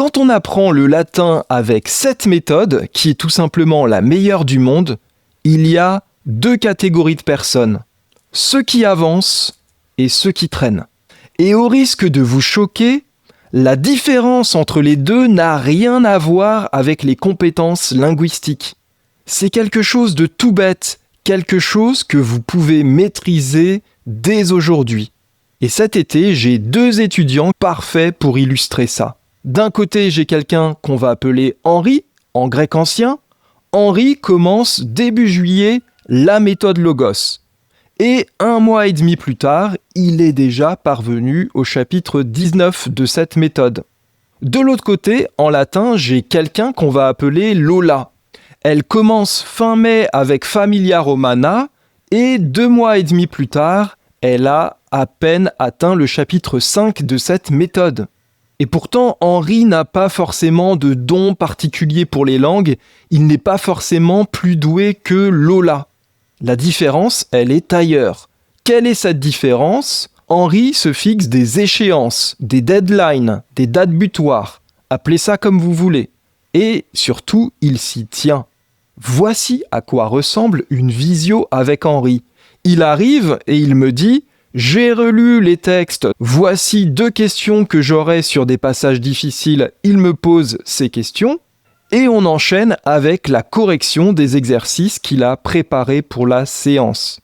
Quand on apprend le latin avec cette méthode, qui est tout simplement la meilleure du monde, il y a deux catégories de personnes. Ceux qui avancent et ceux qui traînent. Et au risque de vous choquer, la différence entre les deux n'a rien à voir avec les compétences linguistiques. C'est quelque chose de tout bête, quelque chose que vous pouvez maîtriser dès aujourd'hui. Et cet été, j'ai deux étudiants parfaits pour illustrer ça. D'un côté, j'ai quelqu'un qu'on va appeler Henri, en grec ancien. Henri commence début juillet la méthode Logos. Et 1 mois et demi plus tard, il est déjà parvenu au chapitre 19 de cette méthode. De l'autre côté, en latin, j'ai quelqu'un qu'on va appeler Lola. Elle commence fin mai avec Familia Romana et 2 mois et demi plus tard, elle a à peine atteint le chapitre 5 de cette méthode. Et pourtant, Henri n'a pas forcément de don particulier pour les langues, il n'est pas forcément plus doué que Lola. La différence, elle est ailleurs. Quelle est cette différence ? Henri se fixe des échéances, des deadlines, des dates butoirs. Appelez ça comme vous voulez. Et surtout, il s'y tient. Voici à quoi ressemble une visio avec Henri. Il arrive et il me dit « J'ai relu les textes, voici 2 questions que j'aurai sur des passages difficiles, il me pose ces questions. » Et on enchaîne avec la correction des exercices qu'il a préparés pour la séance.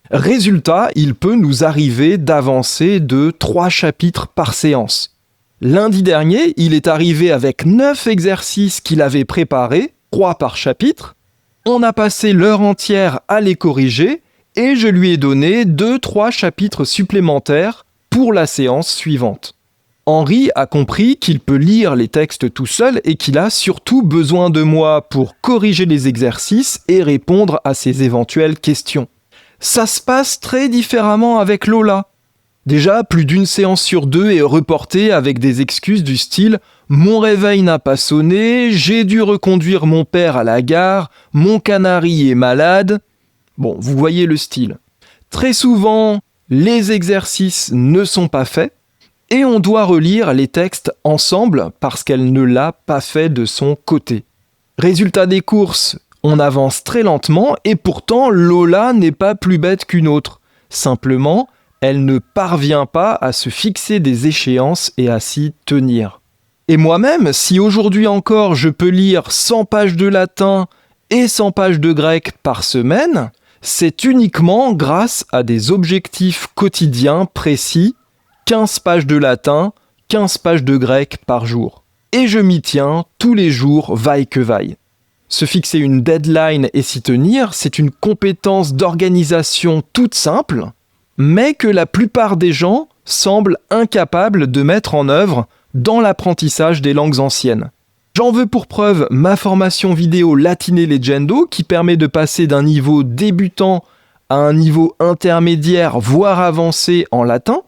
Résultat, il peut nous arriver d'avancer de 3 chapitres par séance. Lundi dernier, il est arrivé avec 9 exercices qu'il avait préparés, 3 par chapitre. On a passé l'heure entière à les corriger et je lui ai donné 2-3 chapitres supplémentaires pour la séance suivante. Henri a compris qu'il peut lire les textes tout seul et qu'il a surtout besoin de moi pour corriger les exercices et répondre à ses éventuelles questions. Ça se passe très différemment avec Lola. Déjà, plus d'une séance sur 2 est reportée avec des excuses du style « Mon réveil n'a pas sonné, j'ai dû reconduire mon père à la gare, mon canari est malade ». Bon, vous voyez le style. Très souvent, les exercices ne sont pas faits et on doit relire les textes ensemble parce qu'elle ne l'a pas fait de son côté. Résultat des courses, on avance très lentement et pourtant Lola n'est pas plus bête qu'une autre. Simplement, elle ne parvient pas à se fixer des échéances et à s'y tenir. Et moi-même, si aujourd'hui encore je peux lire 100 pages de latin et 100 pages de grec par semaine, c'est uniquement grâce à des objectifs quotidiens précis, 15 pages de latin, 15 pages de grec par jour. Et je m'y tiens tous les jours, vaille que vaille. Se fixer une deadline et s'y tenir, c'est une compétence d'organisation toute simple, mais que la plupart des gens semblent incapables de mettre en œuvre dans l'apprentissage des langues anciennes. J'en veux pour preuve ma formation vidéo Latine Legendo qui permet de passer d'un niveau débutant à un niveau intermédiaire voire avancé en latin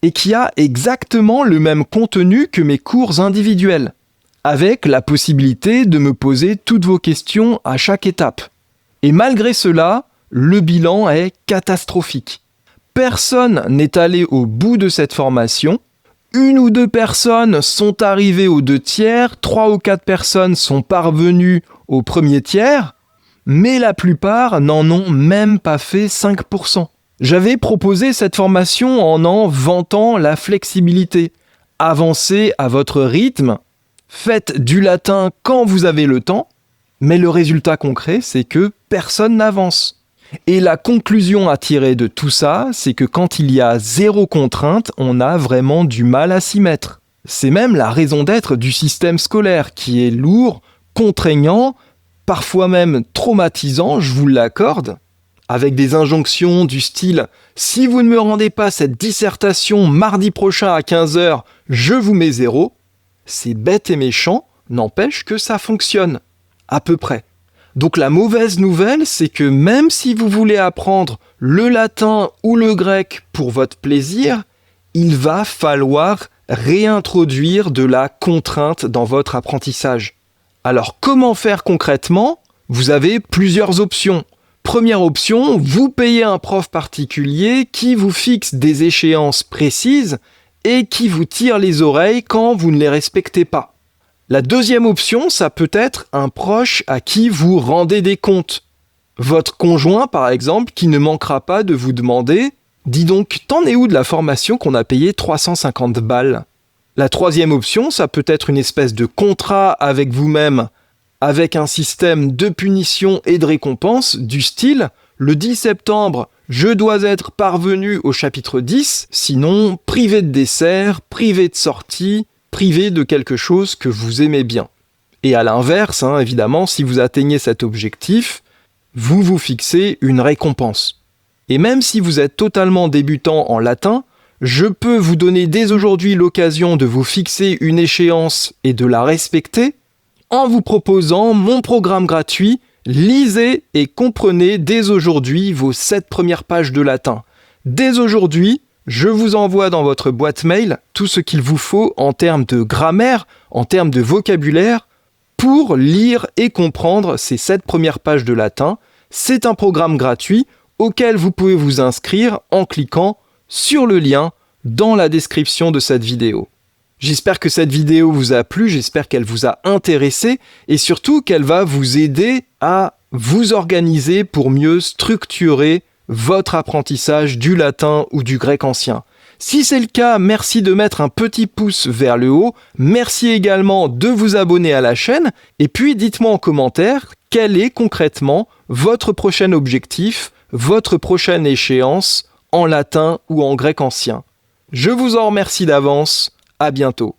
et qui a exactement le même contenu que mes cours individuels, avec la possibilité de me poser toutes vos questions à chaque étape. Et malgré cela, le bilan est catastrophique. Personne n'est allé au bout de cette formation. 1 ou 2 personnes sont arrivées aux 2 tiers, 3 ou 4 personnes sont parvenues au premier tiers, mais la plupart n'en ont même pas fait 5%. J'avais proposé cette formation en vantant la flexibilité. Avancez à votre rythme, faites du latin quand vous avez le temps, mais le résultat concret, c'est que personne n'avance. Et la conclusion à tirer de tout ça, c'est que quand il y a 0 contrainte, on a vraiment du mal à s'y mettre. C'est même la raison d'être du système scolaire, qui est lourd, contraignant, parfois même traumatisant, je vous l'accorde, avec des injonctions du style « Si vous ne me rendez pas cette dissertation mardi prochain à 15h, je vous mets 0 », c'est bête et méchant, n'empêche que ça fonctionne, à peu près. Donc la mauvaise nouvelle, c'est que même si vous voulez apprendre le latin ou le grec pour votre plaisir, il va falloir réintroduire de la contrainte dans votre apprentissage. Alors comment faire concrètement ? Vous avez plusieurs options. Première option, vous payez un prof particulier qui vous fixe des échéances précises et qui vous tire les oreilles quand vous ne les respectez pas. La deuxième option, ça peut être un proche à qui vous rendez des comptes. Votre conjoint, par exemple, qui ne manquera pas de vous demander « Dis donc, t'en es où de la formation qu'on a payé 350 balles ?» La troisième option, ça peut être une espèce de contrat avec vous-même, avec un système de punition et de récompense du style « Le 10 septembre, je dois être parvenu au chapitre 10, sinon privé de dessert, privé de sortie, privé de quelque chose que vous aimez bien. » Et à l'inverse, évidemment, si vous atteignez cet objectif, vous vous fixez une récompense. Et même si vous êtes totalement débutant en latin, je peux vous donner dès aujourd'hui l'occasion de vous fixer une échéance et de la respecter en vous proposant mon programme gratuit « Lisez et comprenez dès aujourd'hui vos 7 premières pages de latin ». Dès aujourd'hui, je vous envoie dans votre boîte mail tout ce qu'il vous faut en termes de grammaire, en termes de vocabulaire, pour lire et comprendre ces 7 premières pages de latin. C'est un programme gratuit auquel vous pouvez vous inscrire en cliquant sur le lien dans la description de cette vidéo. J'espère que cette vidéo vous a plu, j'espère qu'elle vous a intéressé et surtout qu'elle va vous aider à vous organiser pour mieux structurer votre apprentissage du latin ou du grec ancien. Si c'est le cas, merci de mettre un petit pouce vers le haut, merci également de vous abonner à la chaîne et puis dites-moi en commentaire quel est concrètement votre prochain objectif, votre prochaine échéance en latin ou en grec ancien. Je vous en remercie d'avance, à bientôt.